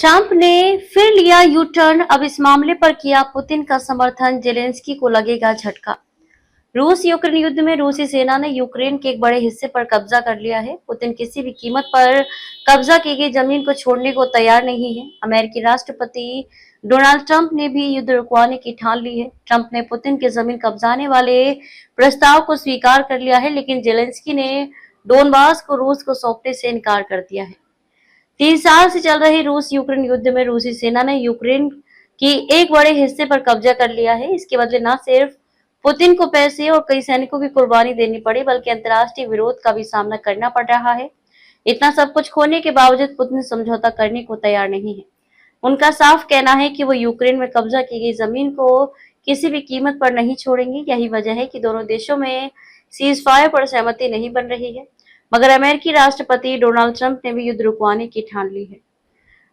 Trump ने फिर लिया यू टर्न, अब इस मामले पर किया पुतिन का समर्थन, जेलेंस्की को लगेगा झटका। रूस यूक्रेन युद्ध में रूसी सेना ने यूक्रेन के एक बड़े हिस्से पर कब्जा कर लिया है। पुतिन किसी भी कीमत पर कब्जा की गई जमीन को छोड़ने को तैयार नहीं है। अमेरिकी राष्ट्रपति डोनाल्ड ट्रंप ने भी युद्ध रुकवाने की ठान ली है। ट्रंप ने पुतिन के जमीन कब्जाने वाले प्रस्ताव को स्वीकार कर लिया है, लेकिन जेलेंस्की ने डोनबास को रूस को सौंपने से इनकार कर दिया है। 3 साल से चल रहे रूस यूक्रेन युद्ध में रूसी सेना ने यूक्रेन की एक बड़े हिस्से पर कब्जा कर लिया है। इसके बदले न सिर्फ पुतिन को पैसे और कई सैनिकों की कुर्बानी देनी पड़ी, बल्कि अंतर्राष्ट्रीय विरोध का भी सामना करना पड़ रहा है। इतना सब कुछ खोने के बावजूद पुतिन समझौता करने को तैयार नहीं है। उनका साफ कहना है कि वो यूक्रेन में कब्जा की गई जमीन को किसी भी कीमत पर नहीं छोड़ेंगे। यही वजह है कि दोनों देशों में सीज फायर पर सहमति नहीं बन रही है। मगर अमेरिकी राष्ट्रपति डोनाल्ड ट्रंप ने भी युद्ध रुकवाने की ठान ली है।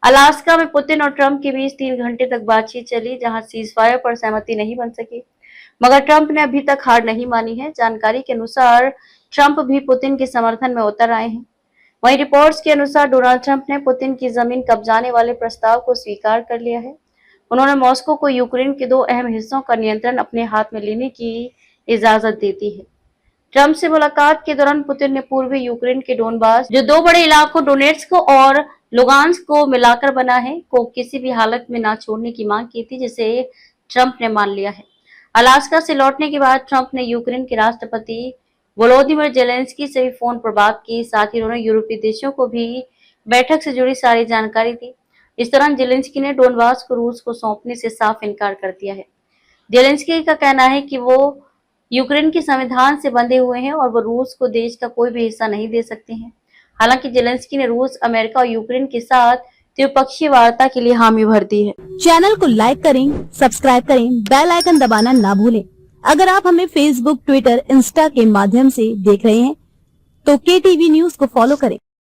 अलास्का में पुतिन और ट्रंप के बीच 3 घंटे तक बातचीत चली, जहां सीज फायर पर सहमति नहीं बन सकी, मगर ट्रंप ने अभी तक हार नहीं मानी है। जानकारी के अनुसार ट्रंप भी पुतिन के समर्थन में उतर आए हैं। वहीं रिपोर्ट्स के अनुसार डोनाल्ड ट्रंप ने पुतिन की जमीन कब्जाने वाले प्रस्ताव को स्वीकार कर लिया है। उन्होंने मॉस्को को यूक्रेन के 2 अहम हिस्सों का नियंत्रण अपने हाथ में लेने की इजाजत देती है। ट्रंप से मुलाकात के दौरान पुतिन ने पूर्वी यूक्रेन के डोनबास, जो 2 बड़े इलाकों डोनेट्स्क और लुगांस्क को मिलाकर बना है, को किसी भी हालत में ना छोड़ने की मांग की थी, जिसे ट्रंप ने मान लिया है। अलास्का से लौटने के बाद ट्रंप ने यूक्रेन के राष्ट्रपति वोलोदिमिर जेलेंस्की से भी फोन पर बात की। साथ ही उन्होंने यूरोपीय देशों को भी बैठक से जुड़ी सारी जानकारी दी। इस दौरान जेलेंस्की ने डोनबास को रूस को सौंपने से साफ इनकार कर दिया है। जेलेंस्की का कहना है कि वो यूक्रेन के संविधान से बंधे हुए हैं और वो रूस को देश का कोई भी हिस्सा नहीं दे सकते हैं। हालांकि जेलेंस्की ने रूस, अमेरिका और यूक्रेन के साथ द्विपक्षीय वार्ता के लिए हामी भर दी है। चैनल को लाइक करें, सब्सक्राइब करें, बेल आइकन दबाना ना भूलें। अगर आप हमें फेसबुक, ट्विटर, इंस्टा के माध्यम से देख रहे हैं तो KTV न्यूज को फॉलो करें।